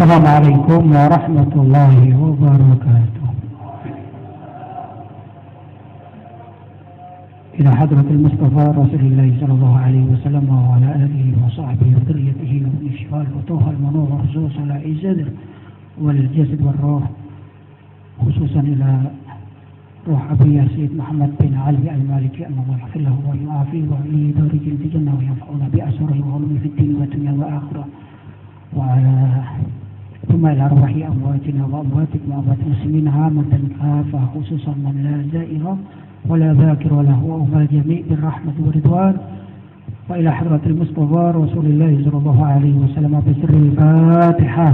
السلام عليكم ورحمة الله وبركاته. إلى حضرة المصطفى رسول الله صلى الله عليه وسلم وعلى آله وصحبه وذريته والإشفال وطه المنور خصوصا على الصدر والجسد والروح، خصوصا إلى روح أبي سيد محمد بن علي المالكي أن الله يغفر له ويعافيه ويدارج في الجنة وينفعنا بأسره وعلومه في الدين والدنيا والآخرة، وعلى ثم إلى أرواح أمواتنا وأمواتكم وأموات المسلمين عامة كافة، خصوصا من لا زائر ولا ذاكر له وهم الجميع بالرحمة والرضوان، وإلى حضرة المصطفى رسول الله صلى الله عليه وسلم بسر الفاتحة.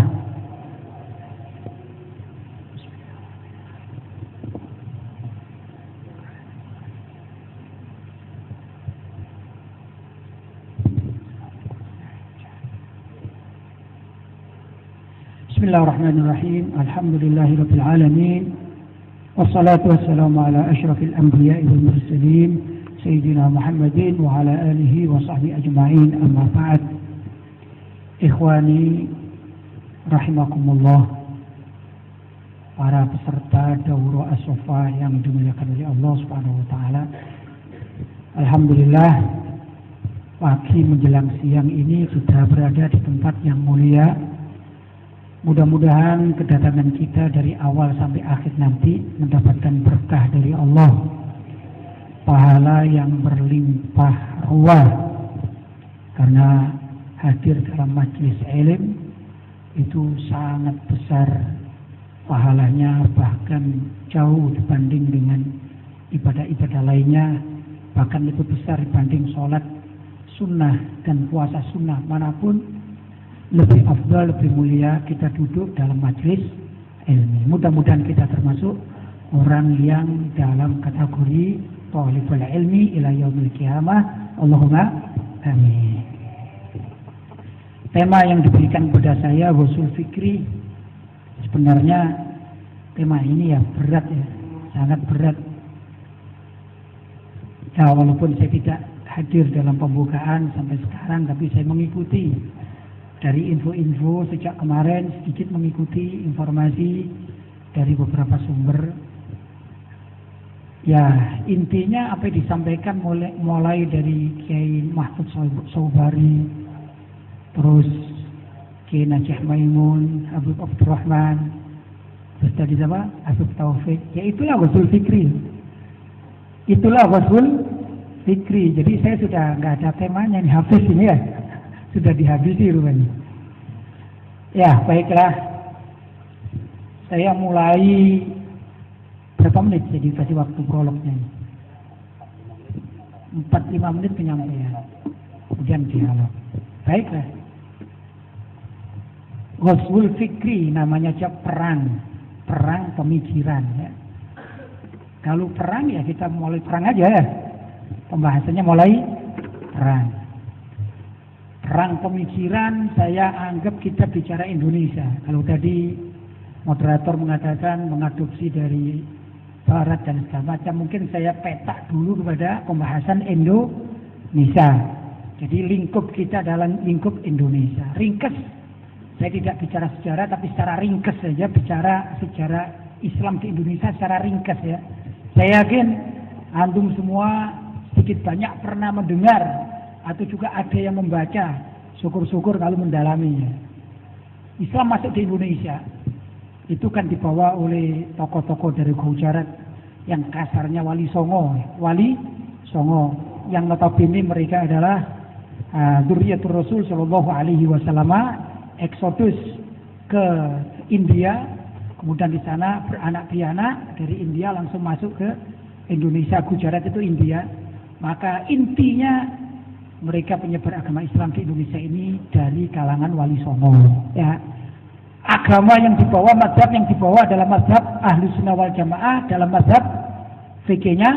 Bismillahirrahmanirrahim. Alhamdulillahi alamin. Wassalatu wassalamu ala asyrafil anbiya'i wal mursalin sayyidina Muhammadin wa ala alihi wa sahbihi ajma'in. Amma ba'd. Ikhwani rahimakumullah, para peserta daurah as-sofa yang dimuliakan oleh Allah Subhanahu wa taala. Alhamdulillah, pagi menjelang siang ini sudah berada di tempat yang mulia. Mudah-mudahan kedatangan kita dari awal sampai akhir nanti mendapatkan berkah dari Allah, pahala yang berlimpah ruah, karena hadir dalam majelis ilmu itu sangat besar pahalanya, bahkan jauh dibanding dengan ibadah-ibadah lainnya, bahkan lebih besar dibanding sholat sunnah dan puasa sunnah manapun. Lebih afdal, lebih mulia kita duduk dalam majelis ilmu. Mudah-mudahan kita termasuk orang yang dalam kategori thalibul ilmi ila yaumil qiyamah. Allahumma amin. Tema yang diberikan kepada saya Ghusul Fikri. Sebenarnya tema ini ya berat ya, sangat berat. Ya, walaupun saya tidak hadir dalam pembukaan sampai sekarang, tapi saya mengikuti dari info-info sejak kemarin, sedikit mengikuti informasi dari beberapa sumber. Ya, intinya apa yang disampaikan mulai dari Kiai Mahfud Sobari, terus Kiai Najih Maimun, Habib Abdurrahman, terus tadi siapa? Habib Taufik. Ya, itulah Ghusul Fikri. Itulah Ghusul Fikri. Jadi saya sudah nggak ada temanya nih, habis ini ya. Sudah dihabisi rupanya. Ya, baiklah. Saya mulai berapa menit jadi kasih waktu prolognya. 4-5 menit penyampaian. Kemudian dialog. Baiklah. Ghazwul Fikri namanya aja perang pemikiran ya. Kalau perang ya kita mulai perang aja ya. Pembahasannya mulai perang. Perang pemikiran, saya anggap kita bicara Indonesia. Kalau tadi moderator mengatakan mengadopsi dari Barat dan segala macam, mungkin saya petak dulu kepada pembahasan Indonesia. Jadi lingkup kita dalam lingkup Indonesia. Ringkes, saya tidak bicara sejarah, tapi secara ringkes saja, bicara sejarah Islam di Indonesia secara ringkes ya. Saya yakin antum semua sedikit banyak pernah mendengar atau juga ada yang membaca, syukur-syukur kalau mendalaminya. Islam masuk di Indonesia itu kan dibawa oleh tokoh-tokoh dari Gujarat yang kasarnya Wali Songo, yang notabene mereka adalah dzurriyyatur Rasul sallallahu alaihi wasallam, eksodus ke India, kemudian di sana beranak pianak, dari India langsung masuk ke Indonesia. Gujarat itu India. Maka intinya mereka penyebar agama Islam di Indonesia ini dari kalangan Wali Songo. Ya, agama yang dibawa, mazhab yang dibawa adalah mazhab Ahlu Sunnah wal Jamaah, dalam mazhab fikihnya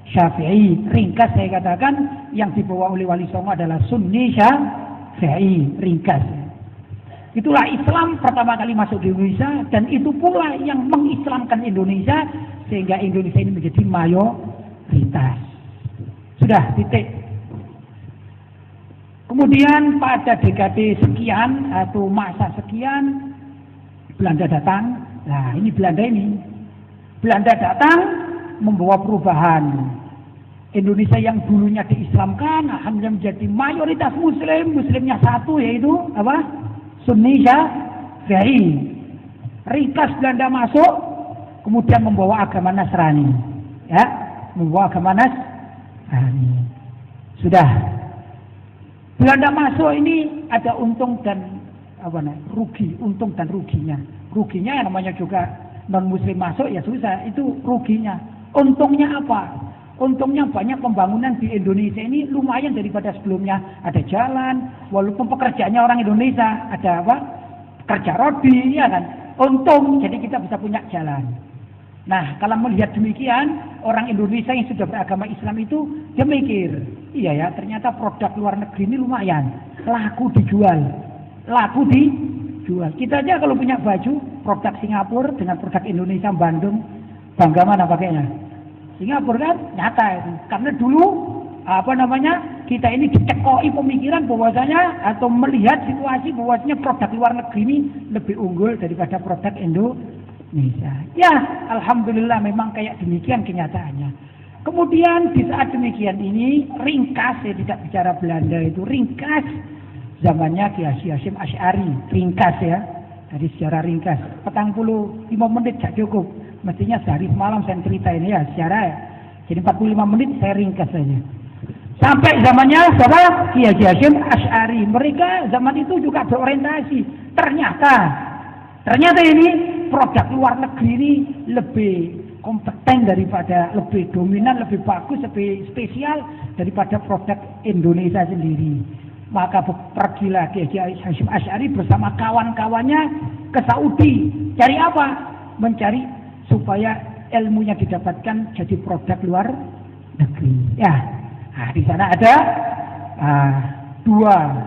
Syafi'i. Ringkas saya katakan yang dibawa oleh Wali Songo adalah Sunni Syafi'i. Ringkas. Itulah Islam pertama kali masuk di Indonesia, dan itu pula yang mengislamkan Indonesia sehingga Indonesia ini menjadi mayoritas. Sudah, titik. Kemudian pada dekade sekian atau masa sekian Belanda datang. Nah, ini Belanda ini. Belanda datang membawa perubahan. Indonesia yang dulunya diislamkan alhamdulillah menjadi mayoritas muslim, muslimnya satu yaitu apa? Sunni Syafi'i. Ringkas Belanda masuk kemudian membawa agama Nasrani. Ya, membawa agama Nasrani. Sudah Belanda masuk ini ada untung dan rugi, untung dan ruginya. Ruginya yang namanya juga non muslim masuk ya susah, itu ruginya. Untungnya apa? Untungnya banyak pembangunan di Indonesia ini lumayan daripada sebelumnya. Ada jalan, walaupun pekerjaannya orang Indonesia, ada apa? Kerja rodi, ya kan? Untung, jadi kita bisa punya jalan. Nah, kalau melihat demikian, orang Indonesia yang sudah beragama Islam itu, dia mikir, iya ya, ternyata produk luar negeri ini lumayan, laku dijual. Kita aja kalau punya baju, produk Singapura dengan produk Indonesia, Bandung, bangga mana pakainya? Singapura kan nyata itu. Karena dulu kita ini dicekoi pemikiran bahwasanya atau melihat situasi bahwasanya produk luar negeri ini lebih unggul daripada produk Indonesia. Ya, alhamdulillah memang kayak demikian kenyataannya. Kemudian di saat demikian ini ringkas, saya tidak bicara Belanda itu ringkas zamannya Ki Hasyim Asy'ari, ringkas ya. Dari sejarah ringkas, 45 menit tak cukup. Mestinya sehari semalam saya cerita ini ya secara ya. Jadi 45 menit saya ringkas saja. Sampai zamannya siapa? Ki Hasyim Asy'ari. Mereka zaman itu juga berorientasi. Ternyata ini produk luar negeri ini lebih kompeten daripada, lebih dominan, lebih bagus, lebih spesial daripada produk Indonesia sendiri. Maka pergilah Ki Hasyim Asy'ari bersama kawan-kawannya ke Saudi. Cari apa? Mencari supaya ilmunya didapatkan jadi produk luar negeri. Ya, nah, di sana ada dua.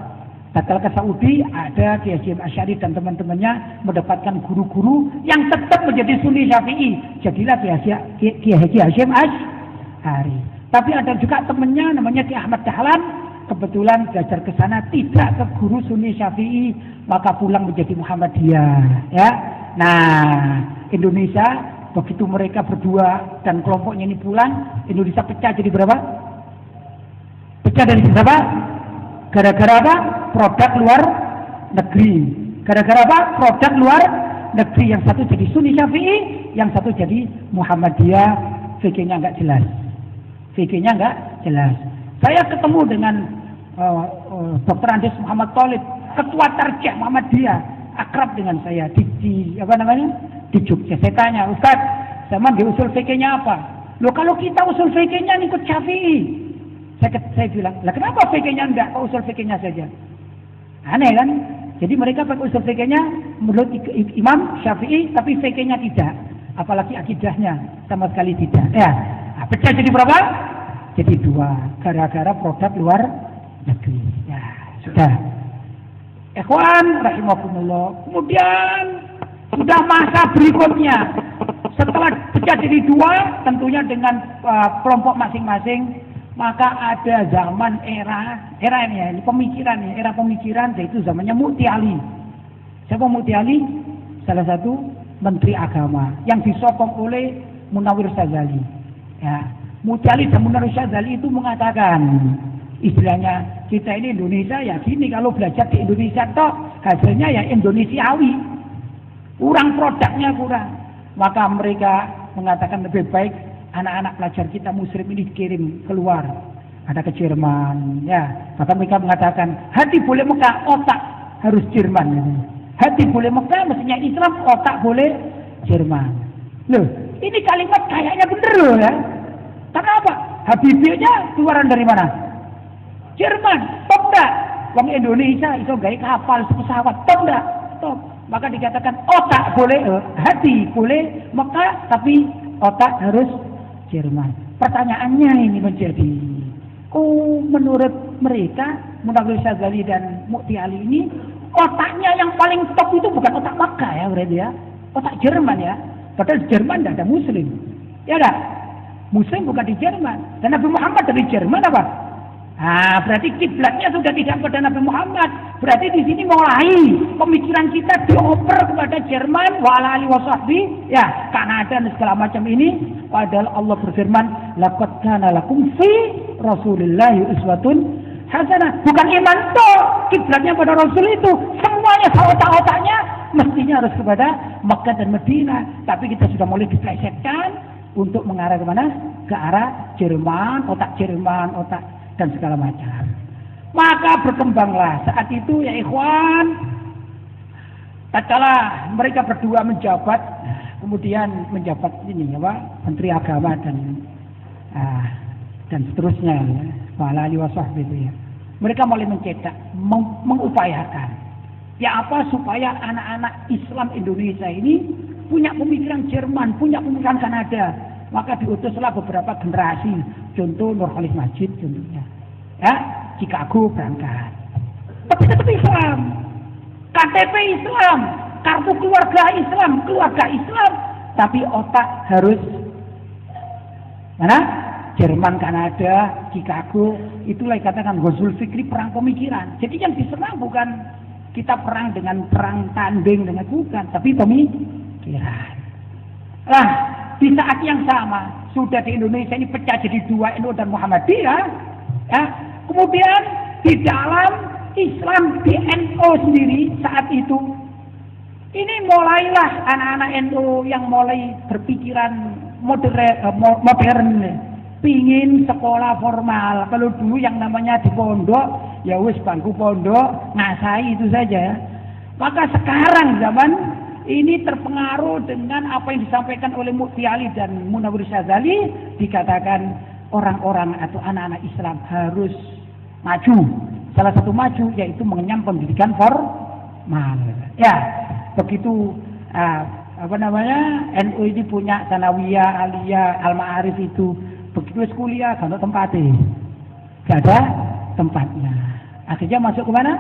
Tatkala ke Saudi ada Ki Hasyim Asy'ari dan teman-temannya mendapatkan guru-guru yang tetap menjadi Sunni Syafi'i. Jadilah Ki Hasyim Asy'ari. Tapi ada juga temannya namanya Ki Ahmad Dahlan. Kebetulan belajar ke sana tidak ke guru Sunni Syafi'i, maka pulang menjadi Muhammadiyah. Ya, nah Indonesia begitu mereka berdua dan kelompoknya ini pulang, Indonesia pecah jadi berapa? Pecah dari berapa? Gara-gara apa? Produk luar negeri. Gara-gara apa? Produk luar negeri. Yang satu jadi Sunni Syafi'i, yang satu jadi Muhammadiyah. Fikihnya enggak jelas. Saya ketemu dengan Dr. Andes Muhammad Thalib, Ketua Tarjih Muhammadiyah, akrab dengan saya di Jogja. Saya tanya, Ustaz, sama di usul fikihnya apa? Loh, kalau kita usul fikihnya ikut Syafi'i. Saya bilang, lah kenapa fikihnya enggak? Kok usul fikihnya saja? Aneh kan? Jadi mereka pakai usul fikihnya menurut Imam Syafi'i, tapi fikihnya tidak. Apalagi akidahnya sama sekali tidak. Ya, nah, pecah jadi berapa? Jadi dua, gara-gara produk luar negeri. Ya, sudah. Ikhwan rahimakumullah. Kemudian sudah masa berikutnya. Setelah pecah jadi dua, tentunya dengan kelompok masing-masing, maka ada zaman era pemikiran yaitu zamannya Mu'ti Ali. Siapa Mu'ti Ali? Salah satu menteri agama yang disokong oleh Munawwir Syadzali. Ya. Mu'ti dan Munawwir Syadzali itu mengatakan, istilahnya kita ini Indonesia ya gini, kalau belajar di Indonesia toh hasilnya ya Indonesiawi, kurang produknya kurang. Maka mereka mengatakan lebih baik anak-anak pelajar kita muslim ini dikirim keluar, ada ke Jerman, ya. Bahkan mereka mengatakan hati boleh Mekah, otak harus Jerman. Hati boleh Mekah, mestinya Islam, otak boleh Jerman. Loh, ini kalimat kayaknya bener loh ya. Kenapa? Habibie-nya keluaran dari mana? Jerman, top enggak? Wong Indonesia itu gawe kapal, pesawat, top enggak? Top. Maka dikatakan otak boleh, hati boleh Mekah, tapi otak harus Jerman. Pertanyaannya ini menjadi, menurut mereka, Munawwir Syadzali dan Mu'ti Ali ini, otaknya yang paling top itu bukan otak Mekah ya berarti ya, otak Jerman ya. Padahal Jerman tidak ada Muslim, ya enggak? Muslim bukan di Jerman. Dan Nabi Muhammad dari Jerman apa? Ah, berarti kiblatnya sudah tidak pada Nabi Muhammad. Berarti di sini mulai pemikiran kita dioper kepada Jerman, walali wasahbi, ya Kanada dan segala macam ini. Padahal Allah berfirman, laqad kana lakum fi Rasulillahi uswatun hasanah. Bukan iman toh, kiblatnya pada Rasul itu semuanya otak-otaknya mestinya harus kepada Makkah dan Madinah. Tapi kita sudah mulai diplesetkan untuk mengarah ke mana? Ke arah Jerman, otak dan segala macam. Maka berkembanglah saat itu ya ikhwan, tatkala mereka berdua menjabat, kemudian menjabat ini apa? Menteri Agama dan seterusnya ya, walali wasahbi itu ya. Mereka mulai mencetak, mengupayakan ya apa supaya anak-anak Islam Indonesia ini punya pemikiran Jerman, punya pemikiran Kanada. Maka diutuslah beberapa generasi, contoh Nur Khalid Majid contohnya, ya Chicago berangkat, tapi tetap Islam, KTP Islam, kartu keluarga Islam, tapi otak harus mana? Jerman, Kanada, Chicago, itulah dikatakan Ghazul Fikri, perang pemikiran. Jadi yang diserang bukan kita perang dengan perang tanding dengan bukan, tapi pemikiran. Lah, di saat yang sama sudah di Indonesia ini pecah jadi dua, NU dan Muhammadiyah. Ya. Kemudian di dalam Islam di NU sendiri saat itu ini mulailah anak-anak NU yang mulai berpikiran modern, pingin sekolah formal. Kalau dulu yang namanya di pondok ya wis bangku pondok ngasai itu saja. Maka sekarang zaman ini terpengaruh dengan apa yang disampaikan oleh Mufti Ali dan Munawwir Syadzali, dikatakan orang-orang atau anak-anak Islam harus maju. Salah satu maju yaitu mengenyam pendidikan formal. Ya, begitu NU ini punya sanawiyah, aliyah, al-ma'arif itu. Begitu kuliah gak ada tempatnya. Gak ada tempatnya. Akhirnya masuk ke mana?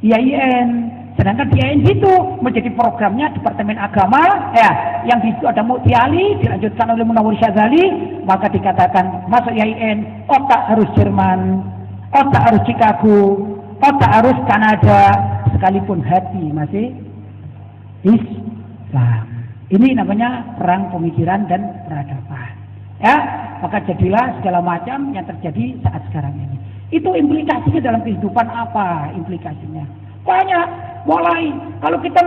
IAIN. Sedangkan di IAIN itu menjadi programnya Departemen Agama, ya, yang di situ ada Mufti Ali, dilanjutkan oleh Munawwir Syadzali, maka dikatakan masuk IAIN, otak harus Jerman, otak harus Chicago, otak harus Kanada, sekalipun hati masih Islam. Ini namanya perang pemikiran dan peradaban. Ya, maka jadilah segala macam yang terjadi saat sekarang ini. Itu implikasinya dalam kehidupan apa? Implikasinya banyak. Mulai kalau kita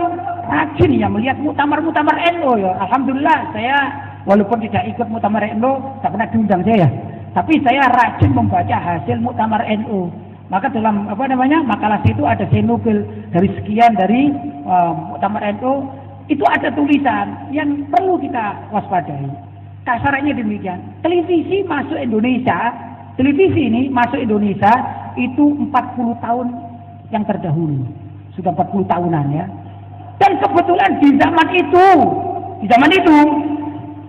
rajin ya melihat muktamar-muktamar NU ya, alhamdulillah saya walaupun tidak ikut muktamar NU, tak pernah diundang saya. Tapi saya rajin membaca hasil muktamar NU. Maka dalam makalah itu ada senopil dari sekian dari muktamar NU itu ada tulisan yang perlu kita waspadai. Kasarnya demikian. Televisi ini masuk Indonesia itu 40 tahun yang terdahulu. Sudah 40 tahunan ya. Dan kebetulan di zaman itu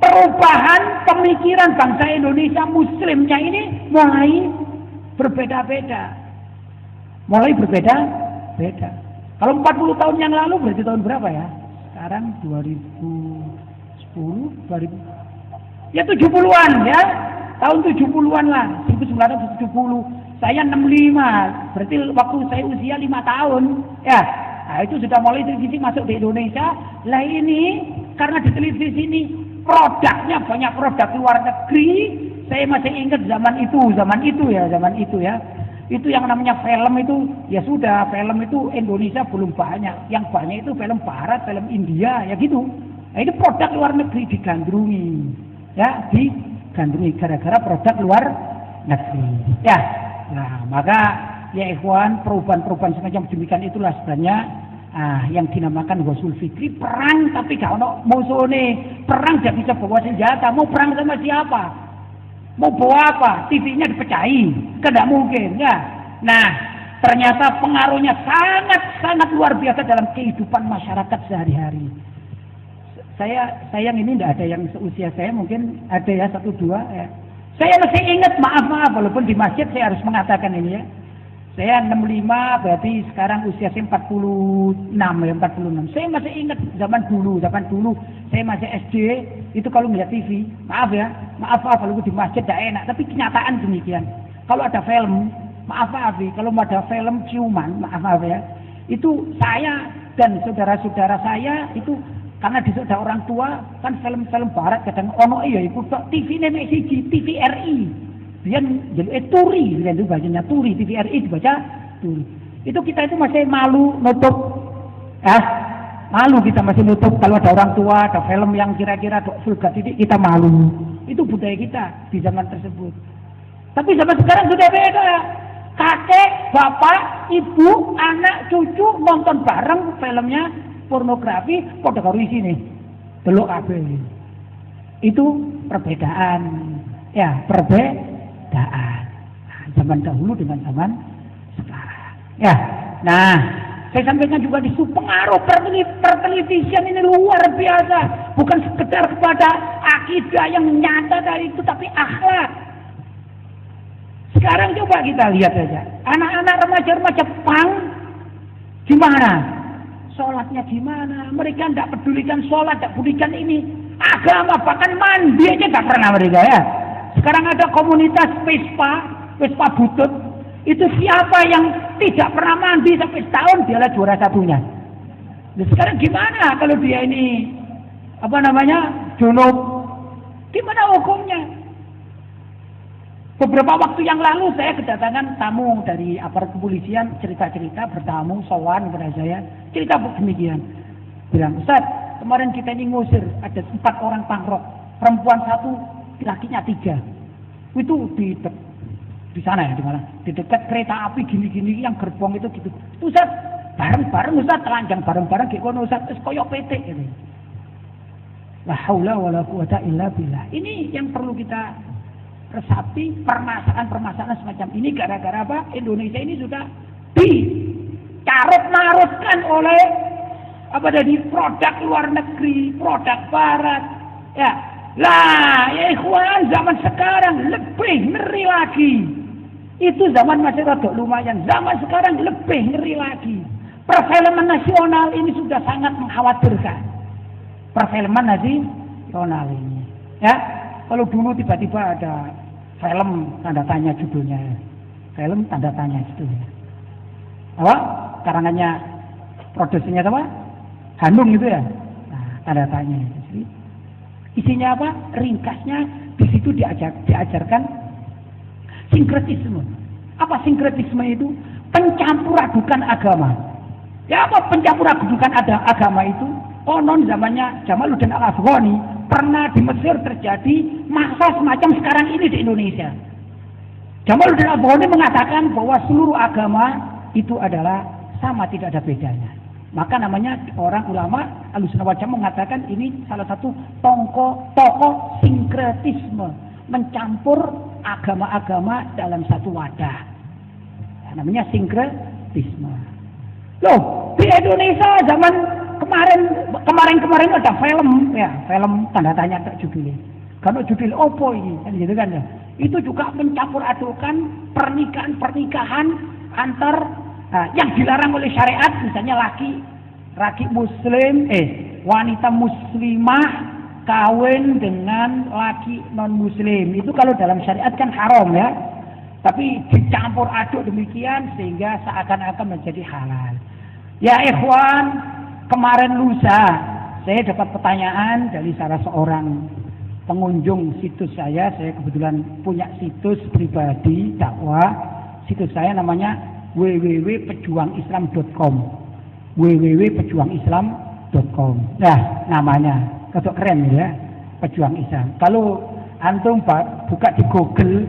perubahan pemikiran bangsa Indonesia Muslimnya ini mulai berbeda-beda. Kalau 40 tahun yang lalu berarti tahun berapa ya? Sekarang 2010, ya 70-an ya. Tahun 70-an lah, 1970. Saya 65, berarti waktu saya usia 5 tahun. Ya, nah itu sudah mulai televisi masuk di Indonesia. Lah ini karena di televisi ini produknya banyak produk luar negeri. Saya masih ingat zaman itu ya. Itu yang namanya film itu, ya sudah film itu Indonesia belum banyak. Yang banyak itu film Barat, film India, ya gitu. Nah ini produk luar negeri digandrungi. Ya, digandrungi gara-gara produk luar negeri. Ya. Nah, maka ya ikhwan, perubahan-perubahan semacam demikian itulah sebenarnya yang dinamakan Ghazul Fikri, perang tapi gak ono musuhnya. Perang gak bisa bawa senjata, mau perang sama siapa? Mau bawa apa? TV-nya dipecahi, tidak mungkin ya. Nah, ternyata pengaruhnya sangat luar biasa dalam kehidupan masyarakat sehari-hari. Saya ini tidak ada yang seusia saya, mungkin ada ya 1-2 ya. Saya masih ingat, maaf, walaupun di masjid saya harus mengatakan ini ya. Saya 65, berarti sekarang usia saya 46 ya, 46. Saya masih ingat zaman dulu saya masih SD, itu kalau melihat TV, maaf walaupun di masjid tidak enak, tapi kenyataan demikian. Kalau ada film, maaf kalau ada film ciuman, maaf ya, itu saya dan saudara-saudara saya itu karena di ada orang tua kan film-film barat kadang ono iya iku tok TV nek siji TVRI. Biyen jadi turi, biyen itu bacanya turi, TVRI dibaca turi. Itu kita itu masih malu nutup malu kita masih nutup kalau ada orang tua, ada film yang kira-kira vulgar titik kita malu. Itu budaya kita di zaman tersebut. Tapi zaman sekarang sudah beda. Kakek, bapak, ibu, anak, cucu nonton bareng filmnya pornografi pada karo isine. Delok kabeh. Itu perbedaan. Ya, perbedaan. Zaman dahulu dengan zaman sekarang. Ya. Nah, saya sampaikan juga di pengaruh pertelevisian ini luar biasa. Bukan sekedar kepada akidah yang nyata dari itu, tapi akhlak. Sekarang coba kita lihat saja. Anak-anak remaja-remaja Jepang gimana? Sholatnya gimana? Mereka tidak pedulikan sholat, tidak pedulikan ini. Agama, bahkan mandi aja nggak pernah mereka ya. Sekarang ada komunitas Vespa butut. Itu siapa yang tidak pernah mandi sampai setahun, dialah juara satunya. Nah, sekarang gimana kalau dia ini junub? Gimana hukumnya? Beberapa waktu yang lalu saya kedatangan tamu dari aparat kepolisian, cerita-cerita bertamu sowan kepada saya, cerita demikian. Bilang, Ustaz, kemarin kita ini ngusir ada 4 orang pangrok, perempuan 1, lakinya 3. Itu di sana ya, di mana? Di dekat kereta api gini-gini yang gerbong itu gitu. Ustaz, bareng-bareng Ustaz, telanjang bareng-bareng kayak kono Ustaz, terus koyo PT gitu. La haula wala quwata illa billah. Ini yang perlu kita resapi, permasalahan-permasalahan semacam ini gara-gara apa? Indonesia ini sudah dicarut-marutkan oleh dari produk luar negeri, produk barat. Ya. Lah, ya ikhwan, zaman sekarang lebih ngeri lagi. Itu zaman masih rada lumayan. Zaman sekarang lebih ngeri lagi. Perfilman nasional ini sudah sangat mengkhawatirkan. Perfilman nasional ini. Ya, kalau dulu tiba-tiba ada film tanda tanya judulnya. Film tanda tanya judulnya. Apa? Karangannya produksinya apa? Hanung itu ya. Nah, tanda tanya itu. Isinya apa? Ringkasnya di situ diajarkan sinkretisme. Apa sinkretisme itu? Pencampuradukan agama. Ya apa pencampuradukan agama itu? Konon zamannya Jamaluddin Al-Afghani pernah di Mesir terjadi masa semacam sekarang ini di Indonesia. Jamaluddin Al-Afghani mengatakan bahwa seluruh agama itu adalah sama, tidak ada bedanya. Maka namanya orang ulama Ahlussunnah wal Jamaah mengatakan ini salah satu tokoh sinkretisme, mencampur agama-agama dalam satu wadah. Namanya sinkretisme. Loh, di Indonesia zaman kemarin ada film ya, film tanda tanya tak judulnya. Kalau judul opo ini kan gitu kan ya. Itu juga mencampur adukan pernikahan antar yang dilarang oleh syariat, misalnya laki muslim, wanita muslimah kawin dengan laki non muslim. Itu kalau dalam syariat kan haram ya. Tapi dicampur aduk demikian sehingga seakan-akan menjadi halal. Ya ikhwan, kemarin lusa saya dapat pertanyaan dari salah seorang pengunjung situs saya kebetulan punya situs pribadi dakwah. Situs saya namanya www.pejuangislam.com www.pejuangislam.com. Nah, namanya ketok keren ya, Pejuang Islam. Kalau antum buka di Google,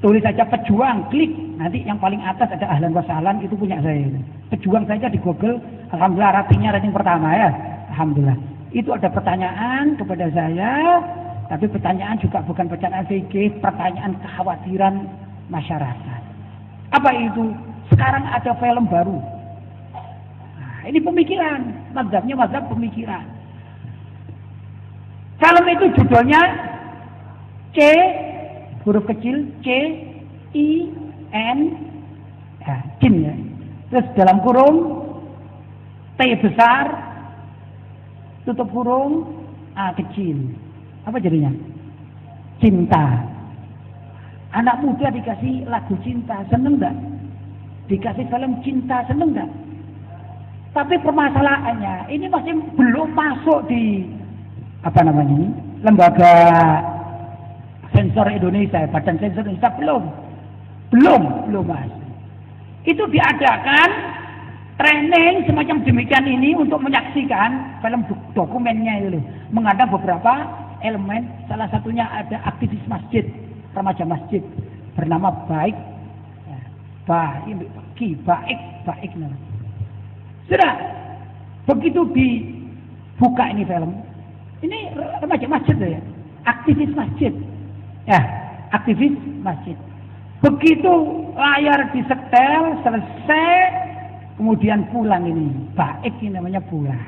tulis saja pejuang, klik, nanti yang paling atas ada ahlan wa sahlan, itu punya saya. Pejuang saja di Google, alhamdulillah rating pertama ya. Alhamdulillah. Itu ada pertanyaan kepada saya, tapi pertanyaan juga bukan pertanyaan fikih, pertanyaan kekhawatiran masyarakat. Apa itu? Sekarang ada film baru. Nah, ini pemikiran, mazhabnya mazhab pemikiran. Film itu judulnya huruf kecil CIN, ya, jin ya. Terus dalam kurung T besar, tutup kurung A kecil. Apa jadinya? Cinta. Anak muda dikasih lagu cinta, seneng nggak? Dikasih film cinta, seneng nggak? Tapi permasalahannya, ini masih belum masuk di apa namanya ini, lembaga sensor Indonesia, Badan Sensor Indonesia belum masuk. Itu diadakan training semacam demikian ini untuk menyaksikan film dokumennya itu, mengandung beberapa elemen. Salah satunya ada aktivis masjid, remaja masjid bernama Baik, Baik namanya. Sudah begitu dibuka ini film, ini remaja masjid ya, aktivis masjid, ya aktivis masjid. Begitu layar disetel selesai, kemudian pulang ini, Baik ini namanya pulang,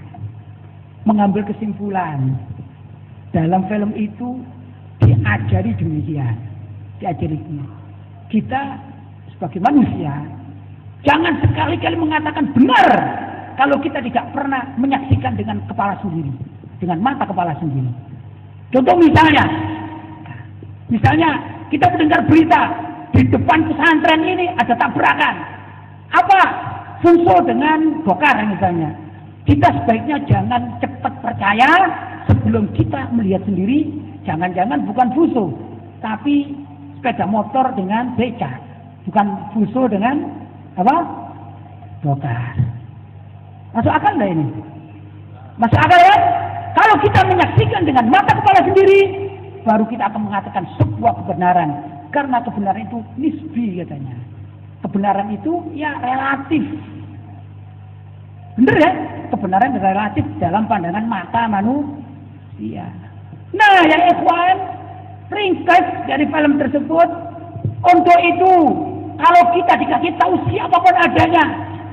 mengambil kesimpulan. Dalam film itu diajari demikian, diajari ini. Kita sebagai manusia jangan sekali-kali mengatakan benar kalau kita tidak pernah menyaksikan dengan kepala sendiri, dengan mata kepala sendiri. Contoh misalnya kita mendengar berita di depan pesantren ini ada tabrakan. Apa? Fuso dengan bokar misalnya. Kita sebaiknya jangan cepat percaya sebelum kita melihat sendiri. Jangan-jangan bukan fuso, tapi sepeda motor dengan becak. Bukan fuso dengan apa? Bokar. Masuk akal nggak ini? Masuk akal ya? Kalau kita menyaksikan dengan mata kepala sendiri, baru kita akan mengatakan sebuah kebenaran. Karena kebenaran itu nisbi katanya. Kebenaran itu ya relatif. Bener ya? Kebenaran relatif dalam pandangan mata manusia. Nah, yang ikhwan, ringkas dari film tersebut. Untuk itu, kalau kita dikasih tahu siapapun adanya,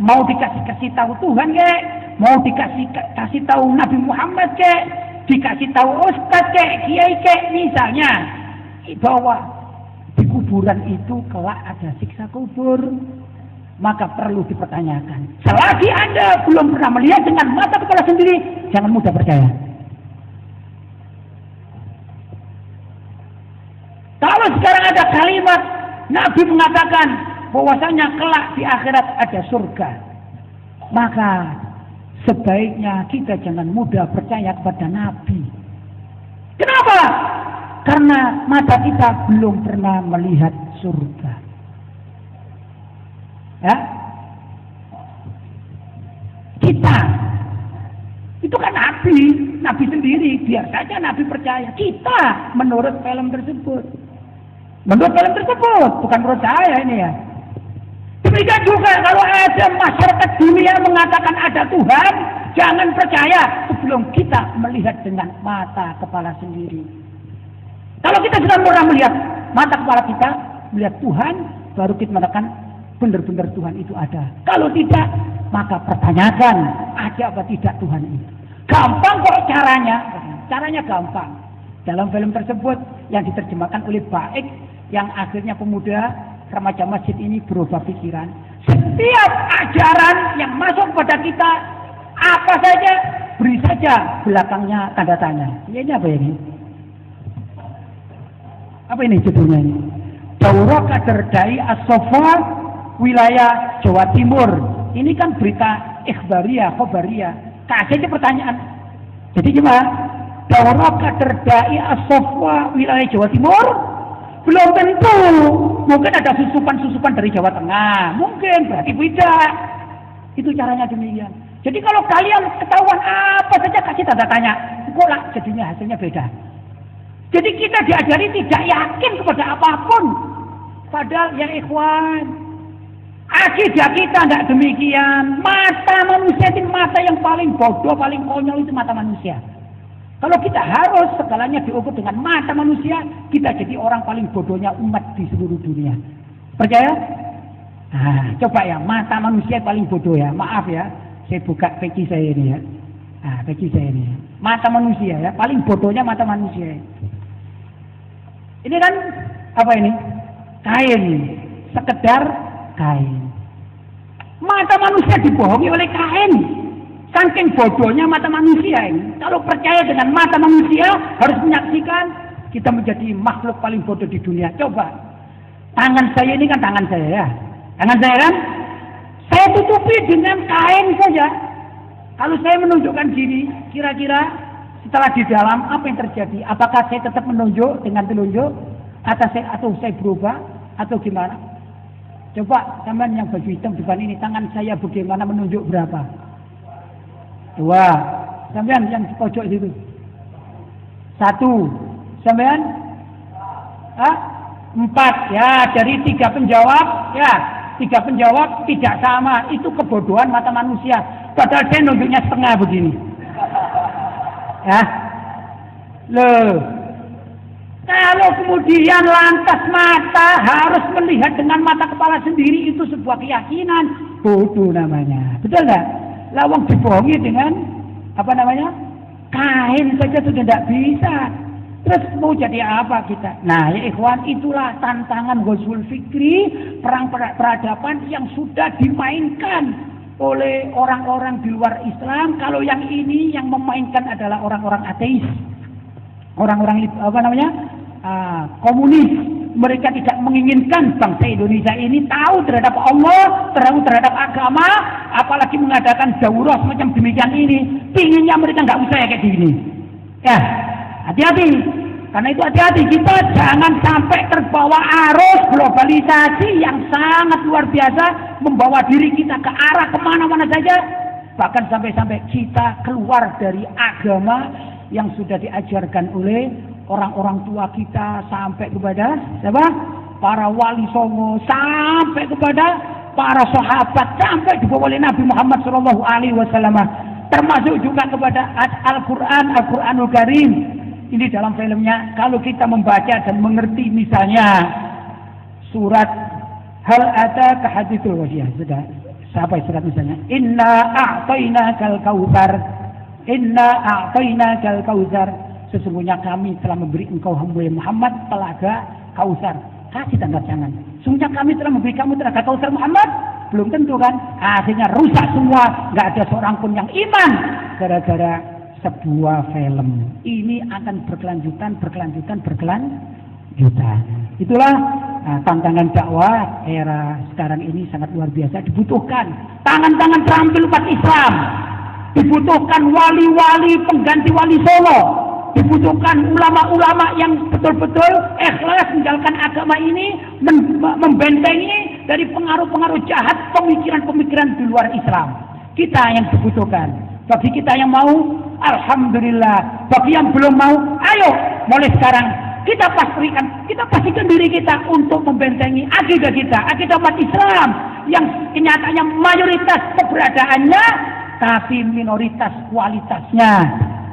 mau dikasih tahu Tuhan kek, mau dikasih tahu Nabi Muhammad kek, dikasih tahu Ustaz kek, Kiai kek, misalnya, bahwa di kuburan itu kelak ada siksa kubur, maka perlu dipertanyakan. Selagi Anda belum pernah melihat dengan mata kepala sendiri, jangan mudah percaya. Kalau sekarang ada kalimat Nabi mengatakan bahwasanya kelak di akhirat ada surga, maka sebaiknya kita jangan mudah percaya kepada Nabi. Kenapa? Karena mata kita belum pernah melihat surga. Ya? Kita itu kan Nabi sendiri, biar saja Nabi percaya. Kita menurut film tersebut. Menurut film tersebut, bukan menurut saya ini ya. Demikian juga kalau ada masyarakat dunia mengatakan ada Tuhan, jangan percaya sebelum kita melihat dengan mata kepala sendiri. Kalau kita sudah pernah melihat mata kepala kita, melihat Tuhan, baru kita mengatakan benar-benar Tuhan itu ada. Kalau tidak, maka pertanyakan ada apa tidak Tuhan itu. Gampang kok caranya. Caranya gampang. Dalam film tersebut yang diterjemahkan oleh Baik, yang akhirnya pemuda remaja masjid ini berubah pikiran. Setiap ajaran yang masuk kepada kita, apa saja, beri saja belakangnya tanda tanya. Ini apa ini? Apa ini judulnya ini? Daurah Kader Dai As-Sofa wilayah Jawa Timur. Ini kan berita ikhbariyah, khobariyah. Kasih pertanyaan. Jadi gimana? Daurah Kader Dai As-Sofa wilayah Jawa Timur? Belum tentu. Mungkin ada susupan-susupan dari Jawa Tengah. Mungkin, berarti beda. Itu caranya demikian. Jadi kalau kalian ketahuan apa saja kasih tanda tanya. Kok lah jadinya hasilnya beda. Jadi kita diajari tidak yakin kepada apapun. Padahal ya ikhwan, akidah kita tidak demikian. Mata manusia itu mata yang paling bodoh, paling konyol itu mata manusia. Kalau kita harus segalanya diukur dengan mata manusia, kita jadi orang paling bodohnya umat di seluruh dunia. Percaya? Nah, coba ya, mata manusia paling bodoh ya. Maaf ya, saya buka peci saya ini ya. Nah, peci saya ini. Mata manusia ya, paling bodohnya mata manusia. Ini kan apa ini? Kain, sekedar kain. Mata manusia dibohongi oleh kain. Saking bodohnya mata manusia ini. Kalau percaya dengan mata manusia, harus menyaksikan kita menjadi makhluk paling bodoh di dunia. Coba. Tangan saya ini kan tangan saya ya. Tangan saya kan, saya tutupi dengan kain saja. Kalau saya menunjukkan gini, kira-kira setelah di dalam apa yang terjadi? Apakah saya tetap menunjuk dengan telunjuk? Atau saya berubah? Atau gimana? Coba sampean yang baju hitam depan ini, tangan saya bagaimana menunjuk berapa? 2. Sampean yang di pojok situ. 1. Sampean? 4. Ya, dari 3 penjawab, ya, 3 penjawab tidak sama. Itu kebodohan mata manusia. Padahal saya nunjuknya setengah begini. Ya. Loh. Kalau kemudian lantas mata harus melihat dengan mata kepala sendiri, itu sebuah keyakinan. Bodoh namanya. Betul nggak? Lawang dibohongi dengan apa namanya? Kain saja sudah tidak bisa. Terus mau jadi apa kita? Nah ya ikhwan, itulah tantangan Ghazwul Fikri, perang peradaban yang sudah dimainkan oleh orang-orang di luar Islam. Kalau yang ini yang memainkan adalah orang-orang ateis, orang-orang apa namanya, komunis. Mereka tidak menginginkan bangsa Indonesia ini tahu terhadap Allah, tahu terhadap agama, apalagi mengadakan daurah semacam demikian ini. Pinginnya mereka nggak usah kayak gini. Ya, hati-hati. Karena itu hati-hati, kita jangan sampai terbawa arus globalisasi yang sangat luar biasa, membawa diri kita ke arah kemana-mana saja, bahkan sampai-sampai kita keluar dari agama yang sudah diajarkan oleh orang-orang tua kita, sampai kepada siapa? Para wali songo, sampai kepada para sahabat, sampai dibawa oleh Nabi Muhammad SAW, termasuk juga kepada Al-Quranul Karim. Ini dalam filmnya, kalau kita membaca dan mengerti misalnya surat Hal Ataka Haditsul Ghasyiyah, sudah sampai surat misalnya Inna a'tainakal kautsar, Inna a'tainakal kautsar, sesungguhnya kami telah memberi engkau hamba Muhammad telaga Kautsar. Kasih tanda tangan. Sesungguhnya kami telah memberi kamu telaga Kautsar Muhammad. Belum tentu kan? Akhirnya rusak semua. Nggak ada seorang pun yang iman gara-gara sebuah film. Ini akan berkelanjutan. Itulah tantangan dakwah era sekarang ini sangat luar biasa. Dibutuhkan tangan-tangan terampil umat Islam. Dibutuhkan wali-wali pengganti wali Solo. Dibutuhkan ulama-ulama yang betul-betul ikhlas menjalankan agama ini, membentengi dari pengaruh-pengaruh jahat pemikiran-pemikiran di luar Islam. Kita yang dibutuhkan. Bagi kita yang mau, alhamdulillah. Bagi yang belum mau, ayo mulai sekarang kita pastikan diri kita untuk membentengi akidah kita, akidah umat Islam yang kenyataannya mayoritas keberadaannya, tapi minoritas kualitasnya.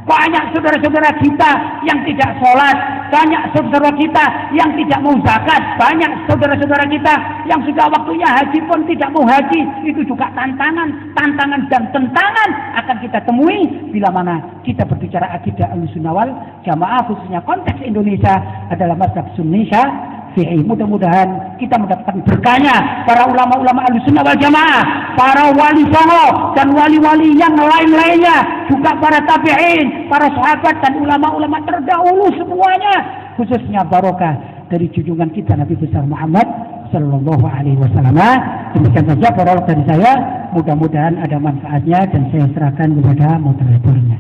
Banyak saudara-saudara kita yang tidak sholat, banyak saudara kita yang tidak mau zakat, banyak saudara-saudara kita yang sudah waktunya haji pun tidak mau haji. Itu juga tantangan dan tentangan akan kita temui bila mana kita berbicara akidah Ahlussunnah wal Jamaah, khususnya konteks Indonesia adalah mazhab Sunni Syafi'i. Mudah-mudahan kita mendapatkan berkahnya para ulama-ulama Ahlussunnah wal Jamaah, para wali songo dan wali-wali yang lain-lainnya, juga para tabi'in, para sahabat dan ulama-ulama terdahulu semuanya, khususnya barokah dari junjungan kita Nabi besar Muhammad sallallahu alaihi wasallam. Demikian saja prolog dari saya, mudah-mudahan ada manfaatnya dan saya serahkan kepada moderatornya.